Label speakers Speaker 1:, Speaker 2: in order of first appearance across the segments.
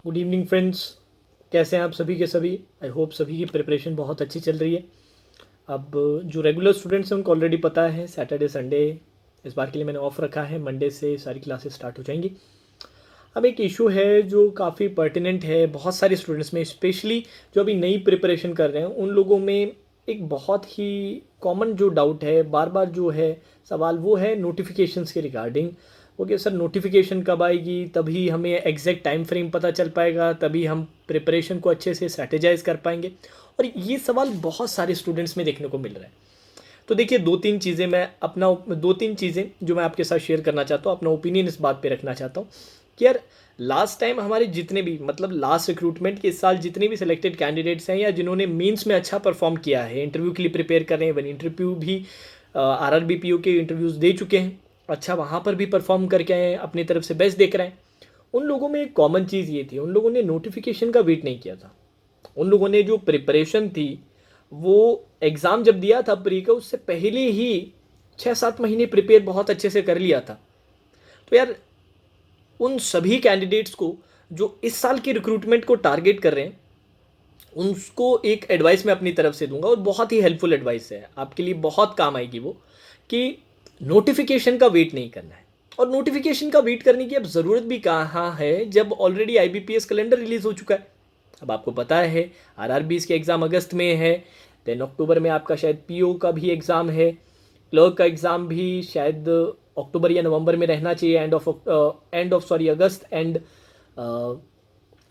Speaker 1: Good evening friends. कैसे हैं आप सभी के सभी? आई होप सभी की प्रिपरेशन बहुत अच्छी चल रही है। अब जो रेगुलर स्टूडेंट्स हैं उनको ऑलरेडी पता है सैटरडे संडे इस बार के लिए मैंने ऑफ रखा है, मंडे से सारी क्लासेस स्टार्ट हो जाएंगी। अब एक इशू है जो काफ़ी पर्टिनेंट है बहुत सारे स्टूडेंट्स में, स्पेशली जो अभी नई प्रिपरेशन कर रहे हैं उन लोगों में। एक बहुत ही कॉमन जो डाउट है, बार बार जो है सवाल, वो है नोटिफिकेशंस के रिगार्डिंग। ओके सर, नोटिफिकेशन कब आएगी, तभी हमें एग्जैक्ट टाइम फ्रेम पता चल पाएगा, तभी हम प्रिपरेशन को अच्छे से स्ट्रेटेजाइज कर पाएंगे। और ये सवाल बहुत सारे स्टूडेंट्स में देखने को मिल रहा है। तो देखिए, दो तीन चीज़ें जो मैं आपके साथ शेयर करना चाहता हूँ, अपना ओपिनियन इस बात पे रखना चाहता हूँ कि यार लास्ट टाइम हमारे जितने भी, मतलब लास्ट रिक्रूटमेंट के इस साल जितने भी सिलेक्टेड कैंडिडेट्स हैं या जिन्होंने मींस में अच्छा परफॉर्म किया है, इंटरव्यू के लिए प्रिपेयर कर रहे हैं, वन इंटरव्यू भी आरआरबी पीओ के इंटरव्यूज़ दे चुके हैं, अच्छा वहाँ पर भी परफॉर्म करके आए हैं, अपनी तरफ से बेस्ट देख रहे हैं। उन लोगों में एक कॉमन चीज़ ये थी, उन लोगों ने नोटिफिकेशन का वेट नहीं किया था। उन लोगों ने जो प्रिपरेशन थी वो एग्ज़ाम जब दिया था प्री का, उससे पहले ही 6-7 महीने प्रिपेयर बहुत अच्छे से कर लिया था। तो यार उन सभी कैंडिडेट्स को जो इस साल के रिक्रूटमेंट को टारगेट कर रहे हैं, उनको एक एडवाइस मैं अपनी तरफ से दूंगा और बहुत ही हेल्पफुल एडवाइस है, आपके लिए बहुत काम आएगी वो, कि नोटिफिकेशन का वेट नहीं करना है। और नोटिफिकेशन का वेट करने की अब ज़रूरत भी कहाँ है जब ऑलरेडी आईबीपीएस कैलेंडर रिलीज़ हो चुका है। अब आपको पता है आरआरबीज के एग्ज़ाम अगस्त में है, देन अक्टूबर में आपका शायद पीओ का भी एग्ज़ाम है, क्लर्क का एग्ज़ाम भी शायद अक्टूबर या नवंबर में रहना चाहिए, अगस्त एंड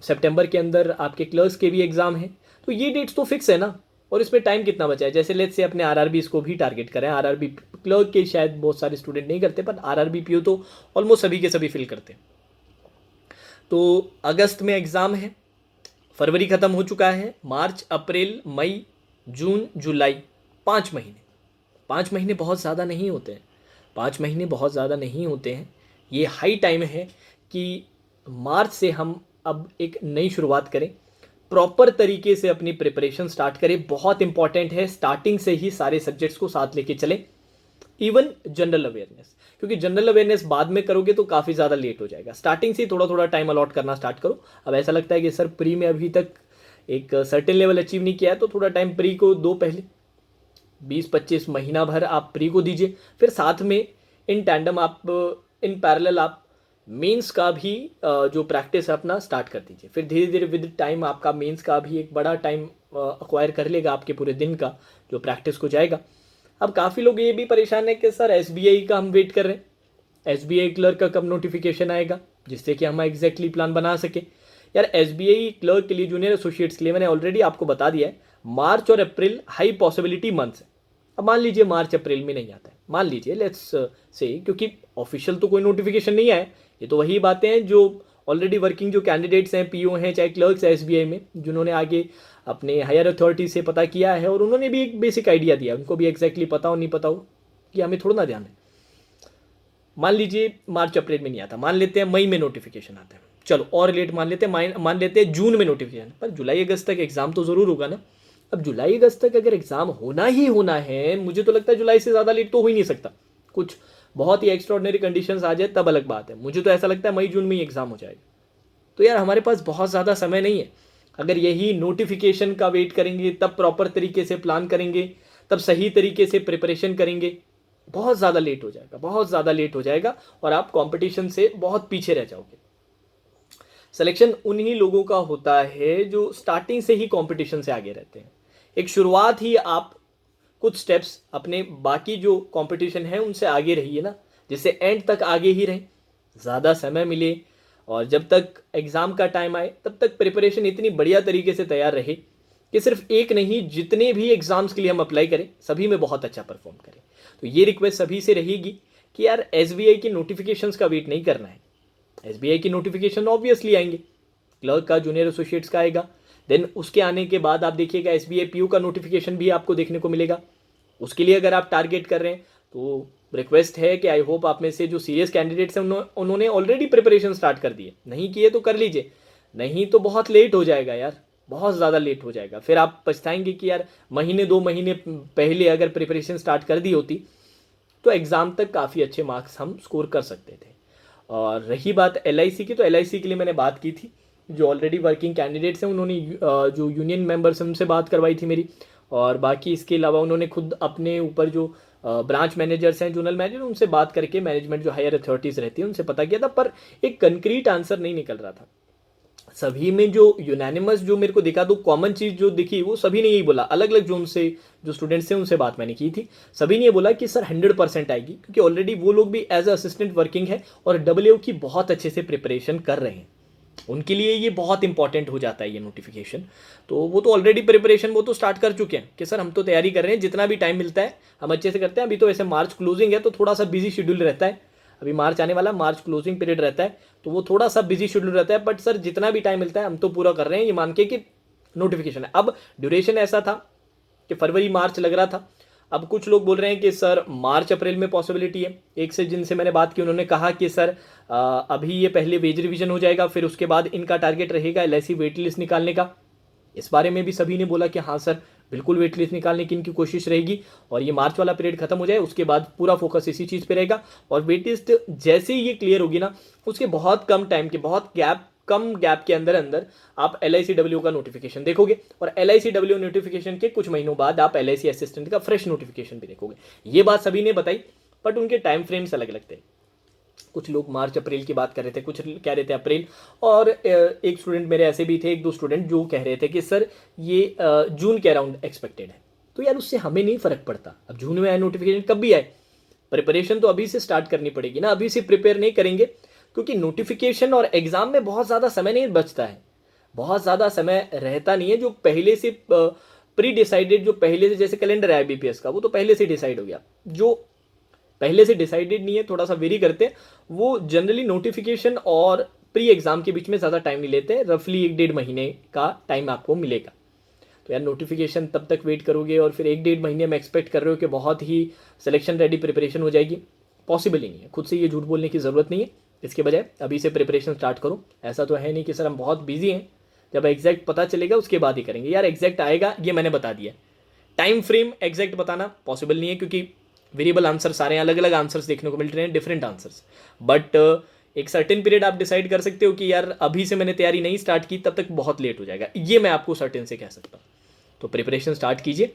Speaker 1: सितंबर के अंदर आपके क्लर्क्स के भी एग्ज़ाम हैं। तो ये डेट्स तो फिक्स है ना, और इसमें टाइम कितना बचा है? जैसे लेट्स से अपने आरआरबी इसको भी टारगेट करें, आरआरबी क्लर्क के शायद बहुत सारे स्टूडेंट नहीं करते, पर आरआरबी पीओ तो ऑलमोस्ट सभी के सभी फिल करते हैं। तो अगस्त में एग्ज़ाम है, फरवरी ख़त्म हो चुका है, मार्च अप्रैल मई जून जुलाई, 5 महीने। 5 महीने बहुत ज़्यादा नहीं होते हैं, 5 महीने बहुत ज़्यादा नहीं होते हैं। ये हाई टाइम है कि मार्च से हम अब एक नई शुरुआत करें, प्रॉपर तरीके से अपनी प्रिपरेशन स्टार्ट करें। बहुत इंपॉर्टेंट है स्टार्टिंग से ही सारे सब्जेक्ट्स को साथ लेके चलें, इवन जनरल अवेयरनेस, क्योंकि जनरल अवेयरनेस बाद में करोगे तो काफ़ी ज़्यादा लेट हो जाएगा। स्टार्टिंग से ही थोड़ा थोड़ा टाइम अलॉट करना स्टार्ट करो। अब ऐसा लगता है कि सर प्री में अभी तक एक सर्टेन लेवल अचीव नहीं किया है, तो थोड़ा टाइम प्री को दो, पहले 20-25 महीना भर आप प्री को दीजिए, फिर साथ में इन टैंडम आप, इन पैरेलल आप मेंस का भी जो प्रैक्टिस है अपना स्टार्ट कर दीजिए। फिर धीरे धीरे विद टाइम आपका मेंस का भी एक बड़ा टाइम अक्वायर कर लेगा, आपके पूरे दिन का जो प्रैक्टिस को जाएगा। अब काफ़ी लोग ये भी परेशान है कि सर एसबीआई का हम वेट कर रहे हैं, एसबीआई क्लर्क का कब नोटिफिकेशन आएगा, जिससे कि हम एग्जैक्टली प्लान बना सके। यार एसबीआई क्लर्क के लिए, जूनियर एसोसिएट्स के लिए मैंने ऑलरेडी आपको बता दिया है, मार्च और अप्रैल हाई पॉसिबिलिटी मंथ्स है। अब मान लीजिए मार्च अप्रैल में नहीं आता है, मान लीजिए लेट्स से, क्योंकि ऑफिशियल तो कोई नोटिफिकेशन नहीं आया। ये तो वही बातें हैं जो ऑलरेडी वर्किंग जो कैंडिडेट्स हैं, पीओ हैं, चाहे क्लर्क्स हैं एसबीआई में, जिन्होंने आगे अपने हायर अथॉरिटी से पता किया है और उन्होंने भी एक बेसिक आइडिया दिया, उनको भी एग्जैक्टली पता हो नहीं पता हो कि हमें थोड़ा ना ध्यान है। मान लीजिए मार्च अप्रैल में नहीं आता, मान लेते हैं मई में नोटिफिकेशन आता है, चलो और लेट मान लेते हैं, मान लेते हैं जून में नोटिफिकेशन, पर जुलाई अगस्त तक एग्जाम तो ज़रूर होगा ना। अब जुलाई अगस्त तक अगर एग्जाम होना ही होना है, मुझे तो लगता है जुलाई से ज़्यादा लेट तो हो ही नहीं सकता। कुछ बहुत ही एक्स्ट्रॉर्डनरी कंडीशंस आ जाए तब अलग बात है, मुझे तो ऐसा लगता है मई जून में ही एग्जाम हो जाएगा। तो यार हमारे पास बहुत ज़्यादा समय नहीं है। अगर यही नोटिफिकेशन का वेट करेंगे, तब प्रॉपर तरीके से प्लान करेंगे, तब सही तरीके से प्रिपरेशन करेंगे, बहुत ज़्यादा लेट हो जाएगा, बहुत ज़्यादा लेट हो जाएगा, और आप कंपटीशन से बहुत पीछे रह जाओगे। सिलेक्शन उन्हीं लोगों का होता है जो स्टार्टिंग से ही कंपटीशन से आगे रहते हैं। एक शुरुआत ही आप कुछ स्टेप्स अपने बाकी जो कंपटीशन है उनसे आगे रहिए ना, जिससे एंड तक आगे ही रहें, ज़्यादा समय मिले, और जब तक एग्ज़ाम का टाइम आए तब तक प्रिपरेशन इतनी बढ़िया तरीके से तैयार रहे कि सिर्फ एक नहीं, जितने भी एग्ज़ाम्स के लिए हम अप्लाई करें सभी में बहुत अच्छा परफॉर्म करें। तो ये रिक्वेस्ट सभी से रहेगी कि यार एसबीआई की नोटिफिकेशंस का वेट नहीं करना है। एसबीआई की नोटिफिकेशन ऑब्वियसली आएंगे, क्लर्क का, जूनियर एसोसिएट्स का आएगा, देन उसके आने के बाद आप देखिएगा एसबीआई पीयू का नोटिफिकेशन भी आपको देखने को मिलेगा। उसके लिए अगर आप टारगेट कर रहे हैं तो रिक्वेस्ट है कि आई होप आप में से जो सीरियस कैंडिडेट्स हैं उन्होंने ऑलरेडी प्रिपरेशन स्टार्ट कर दिए, नहीं किए तो कर लीजिए, नहीं तो बहुत लेट हो जाएगा यार, बहुत ज़्यादा लेट हो जाएगा। फिर आप पछताएंगे कि यार महीने 2 महीने पहले अगर प्रिपरेशन स्टार्ट कर दी होती तो एग्ज़ाम तक काफ़ी अच्छे मार्क्स हम स्कोर कर सकते थे। और रही बात एलआईसी की, तो एलआईसी के लिए मैंने बात की थी जो ऑलरेडी वर्किंग कैंडिडेट्स हैं उन्होंने जो यूनियन मेंबर्स हैं उनसे बात करवाई थी मेरी, और बाकी इसके अलावा उन्होंने खुद अपने ऊपर जो ब्रांच मैनेजर्स हैं, जोनल मैनेजर, उनसे बात करके मैनेजमेंट जो हायर अथॉरिटीज़ रहती है उनसे पता किया था, पर एक कंक्रीट आंसर नहीं निकल रहा था। सभी में जो यूनानिमस जो मेरे को दिखा, तो कॉमन चीज़ जो दिखी वो सभी ने यही बोला, अलग अलग जोन से जो स्टूडेंट्स थे उनसे बात मैंने की थी, सभी ने ये बोला कि सर 100% आएगी, क्योंकि ऑलरेडी वो लोग भी एज असिस्टेंट वर्किंग है और डब्ल्यू की बहुत अच्छे से प्रिपरेशन कर रहे हैं। उनके लिए ये बहुत इंपॉर्टेंट हो जाता है ये नोटिफिकेशन। तो वो तो ऑलरेडी प्रिपरेशन वो तो स्टार्ट कर चुके हैं कि सर हम तो तैयारी कर रहे हैं, जितना भी टाइम मिलता है हम अच्छे से करते हैं। अभी तो वैसे मार्च क्लोजिंग है तो थोड़ा सा बिजी शेड्यूल रहता है, अभी मार्च आने वाला, मार्च क्लोजिंग पीरियड रहता है तो वो थोड़ा सा बिजी शेड्यूल रहता है, बट सर जितना भी टाइम मिलता है हम तो पूरा कर रहे हैं, ये मान के कि नोटिफिकेशन है। अब ड्यूरेशन ऐसा था कि फरवरी मार्च लग रहा था, अब कुछ लोग बोल रहे हैं कि सर मार्च अप्रैल में पॉसिबिलिटी है। एक से जिनसे मैंने बात की उन्होंने कहा कि सर अभी ये पहले वेज रिवीजन हो जाएगा, फिर उसके बाद इनका टारगेट रहेगा एलआईसी वेट लिस्ट निकालने का। इस बारे में भी सभी ने बोला कि हाँ सर बिल्कुल वेट लिस्ट निकालने की इनकी कोशिश रहेगी, और ये मार्च वाला पीरियड खत्म हो जाए उसके बाद पूरा फोकस इसी चीज़ पे रहेगा। और वेट लिस्ट जैसे ही ये क्लियर होगी ना, उसके बहुत कम टाइम के, बहुत कम गैप के अंदर अंदर आप LICW का नोटिफिकेशन देखोगे, और LICW नोटिफिकेशन के कुछ महीनों बाद आप LIC असिस्टेंट का फ्रेश नोटिफिकेशन भी देखोगे। ये बात सभी ने बताई, बट उनके टाइम फ्रेम्स अलग अलग थे। कुछ लोग मार्च अप्रैल की बात कर रहे थे, कुछ कह रहे थे अप्रैल, और एक स्टूडेंट मेरे ऐसे भी थे, एक दो स्टूडेंट जो कह रहे थे कि सर ये जून के अराउंड एक्सपेक्टेड है। तो यार उससे हमें नहीं फर्क पड़ता, अब जून में आए नोटिफिकेशन कब भी आए, प्रिपरेशन तो अभी से स्टार्ट करनी पड़ेगी ना। अभी से प्रिपेयर नहीं करेंगे, क्योंकि नोटिफिकेशन और एग्जाम में बहुत ज़्यादा समय नहीं बचता है, बहुत ज़्यादा समय रहता नहीं है। जो पहले से प्री डिसाइडेड, जो पहले से जैसे कैलेंडर है IBPS का, वो तो पहले से डिसाइड हो गया। जो पहले से डिसाइडेड नहीं है, थोड़ा सा वेरी करते हैं, वो जनरली नोटिफिकेशन और प्री एग्जाम के बीच में ज़्यादा टाइम नहीं लेते हैं, रफली 1-1.5 महीने का टाइम आपको मिलेगा। तो यार नोटिफिकेशन तब तक वेट करोगे और फिर 1-1.5 महीने में एक्सपेक्ट कर रहे हो कि बहुत ही सिलेक्शन रेडी प्रिपरेशन हो जाएगी, पॉसिबल ही नहीं है। खुद से ये झूठ बोलने की ज़रूरत नहीं है, इसके बजाय अभी से प्रिपरेशन स्टार्ट करो। ऐसा तो है नहीं कि सर हम बहुत बिजी हैं, जब एग्जैक्ट पता चलेगा उसके बाद ही करेंगे। यार एग्जैक्ट आएगा ये मैंने बता दिया, टाइम फ्रेम एग्जैक्ट बताना पॉसिबल नहीं है, क्योंकि वेरिएबल आंसर सारे अलग अलग आंसर्स देखने को मिल रहे हैं, डिफरेंट आंसर्स। बट एक सर्टेन पीरियड आप डिसाइड कर सकते हो कि यार अभी से मैंने तैयारी नहीं स्टार्ट की, तब तक बहुत लेट हो जाएगा, ये मैं आपको सर्टेन से कह सकता हूँ। तो प्रिपरेशन स्टार्ट कीजिए,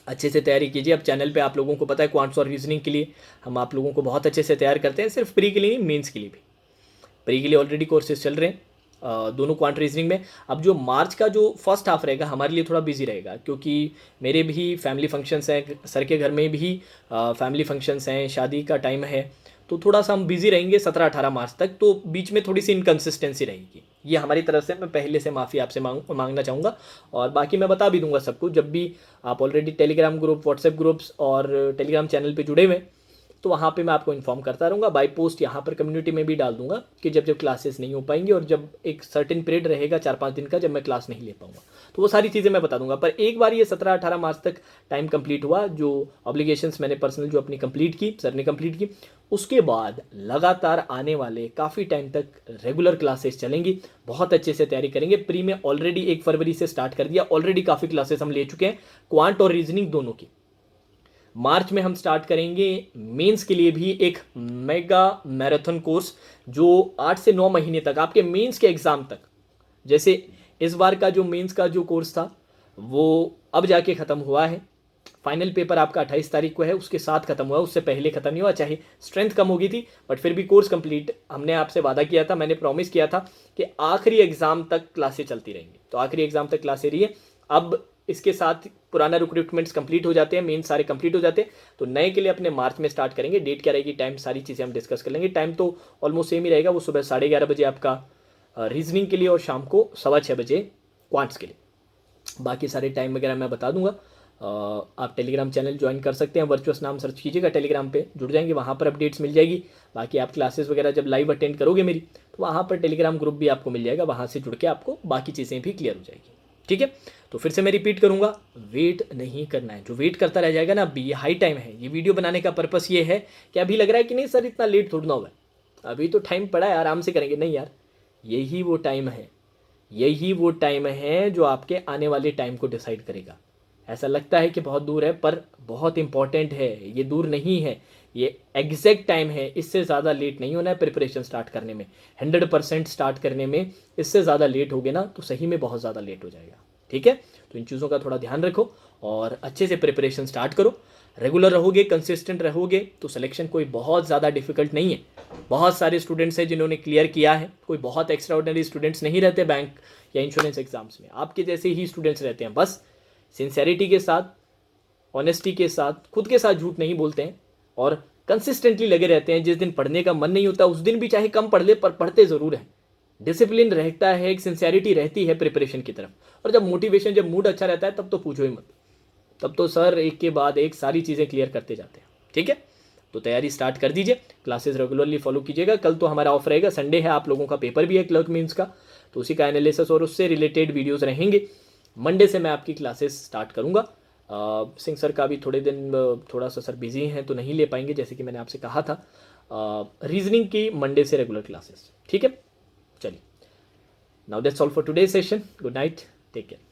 Speaker 1: अच्छे से तैयारी कीजिए। अब चैनल पे आप लोगों को पता है क्वांट्स और रीजनिंग के लिए हम आप लोगों को बहुत अच्छे से तैयार करते हैं, सिर्फ प्री के लिए नहीं, मेंस के लिए भी। प्री के लिए ऑलरेडी कोर्सेज चल रहे हैं दोनों क्वांट रीजनिंग में। अब जो मार्च का जो फर्स्ट हाफ रहेगा हमारे लिए थोड़ा बिजी रहेगा, क्योंकि मेरे भी फैमिली फंक्शंस हैं, सर के घर में भी फैमिली फंक्शंस हैं, शादी का टाइम है, तो थोड़ा सा हम बिजी रहेंगे 17-18 मार्च तक। तो बीच में थोड़ी सी इनकन्सिस्टेंसी रहेगी, ये हमारी तरफ से मैं पहले से माफ़ी आपसे मांगना चाहूँगा। और बाकी मैं बता भी दूंगा सबको, जब भी आप already Telegram group, WhatsApp groups और टेलीग्राम चैनल पे जुड़े हुए तो वहाँ पे मैं आपको इन्फॉर्म करता रहूँगा। बाय पोस्ट यहाँ पर कम्युनिटी में भी डाल दूंगा कि जब जब क्लासेस नहीं हो पाएंगी, और जब एक सर्टेन पीरियड रहेगा 4-5 दिन का जब मैं क्लास नहीं ले पाऊँगा, तो वो सारी चीज़ें मैं बता दूंगा। पर एक बार ये 17-18 मार्च तक टाइम कंप्लीट हुआ, जो ऑब्लिगेशंस मैंने पर्सनल जो अपनी कंप्लीट की, सर ने कंप्लीट की, उसके बाद लगातार आने वाले काफ़ी टाइम तक रेगुलर क्लासेस चलेंगी, बहुत अच्छे से तैयारी करेंगे। प्री में ऑलरेडी 1 फरवरी से स्टार्ट कर दिया, ऑलरेडी काफ़ी क्लासेस हम ले चुके हैं, क्वांट और रीजनिंग दोनों की। मार्च में हम स्टार्ट करेंगे मेंस के लिए भी एक मेगा मैराथन कोर्स, जो 8 से 9 महीने तक आपके मेंस के एग्ज़ाम तक, जैसे इस बार का जो मेंस का जो कोर्स था वो अब जाके ख़त्म हुआ है। फाइनल पेपर आपका 28 तारीख को है, उसके साथ ख़त्म हुआ, उससे पहले ख़त्म नहीं हुआ। चाहे स्ट्रेंथ कम हो गई थी बट फिर भी कोर्स कंप्लीट। हमने आपसे वादा किया था, मैंने प्रॉमिस किया था कि आखिरी एग्ज़ाम तक क्लासें चलती रहेंगी, तो आखिरी एग्ज़ाम तक क्लासें रही है। अब इसके साथ पुराना रिक्रूटमेंट्स कंप्लीट हो जाते हैं, मेन सारे कंप्लीट हो जाते हैं, तो नए के लिए अपने मार्च में स्टार्ट करेंगे। डेट क्या रहेगी, टाइम, सारी चीज़ें हम डिस्कस कर लेंगे। टाइम तो ऑलमोस्ट सेम ही रहेगा, वो सुबह 11:30 बजे आपका रीजनिंग के लिए और शाम को 6:15 बजे क्वांट्स के लिए। बाकी सारे टाइम वगैरह मैं बता दूंगा। आप टेलीग्राम चैनल ज्वाइन कर सकते हैं, वर्चुअस नाम सर्च कीजिएगा, टेलीग्राम पे जुड़ जाएंगे, वहाँ पर अपडेट्स मिल जाएगी। बाकी आप क्लासेस वगैरह जब लाइव अटेंड करोगे मेरी, तो वहाँ पर टेलीग्राम ग्रुप भी आपको मिल जाएगा, वहाँ से जुड़ के आपको बाकी चीज़ें भी क्लियर हो जाएगी। ठीक है, तो फिर से मैं रिपीट करूंगा, वेट नहीं करना है। जो वेट करता रह जाएगा ना, अभी ये हाई टाइम है। ये वीडियो बनाने का पर्पस ये है कि अभी लग रहा है कि नहीं सर इतना लेट थोड़ा ना हुआ है, अभी तो टाइम पड़ा है, आराम से करेंगे। नहीं यार, यही वो टाइम है, यही वो टाइम है जो आपके आने वाले टाइम को डिसाइड करेगा। ऐसा लगता है कि बहुत दूर है, पर बहुत इंपॉर्टेंट है, ये दूर नहीं है। ये एग्जैक्ट टाइम है, इससे ज़्यादा लेट नहीं होना है प्रिपरेशन स्टार्ट करने में। 100% स्टार्ट करने में इससे ज़्यादा लेट होगे ना तो सही में बहुत ज़्यादा लेट हो जाएगा। ठीक है, तो इन चीज़ों का थोड़ा ध्यान रखो और अच्छे से प्रिपरेशन स्टार्ट करो। रेगुलर रहोगे, कंसिस्टेंट रहोगे तो सिलेक्शन कोई बहुत ज़्यादा डिफिकल्ट नहीं है। बहुत सारे स्टूडेंट्स हैं जिन्होंने क्लियर किया है, कोई बहुत एक्स्ट्रा ऑर्डिनरी स्टूडेंट्स नहीं रहते बैंक या इंश्योरेंस एग्जाम्स में, आपके जैसे ही स्टूडेंट्स रहते हैं। बस सिंसेरिटी के साथ, ऑनेस्टी के साथ, खुद के साथ झूठ नहीं बोलते हैं और कंसिस्टेंटली लगे रहते हैं। जिस दिन पढ़ने का मन नहीं होता उस दिन भी चाहे कम पढ़ ले पर पढ़ते ज़रूर हैं। डिसिप्लिन रहता है, एक सिंसेरिटी रहती है प्रिपरेशन की तरफ। और जब मोटिवेशन, जब मूड अच्छा रहता है तब तो पूछो ही मत, तब तो सर एक के बाद एक सारी चीज़ें क्लियर करते जाते हैं। ठीक है, तो तैयारी स्टार्ट कर दीजिए, क्लासेस रेगुलरली फॉलो कीजिएगा। कल तो हमारा ऑफ रहेगा, संडे है, आप लोगों का पेपर भी है क्लर्क मीन्स का, तो उसी का एनालिसिस और उससे रिलेटेड वीडियोस रहेंगे। मंडे से मैं आपकी क्लासेस स्टार्ट करूँगा। सिंह सर का भी थोड़े दिन थोड़ा सा सर बिजी हैं तो नहीं ले पाएंगे, जैसे कि मैंने आपसे कहा था। रीजनिंग की मंडे से रेगुलर क्लासेस। ठीक है, चलिए, now that's all for today session. Good night, take care.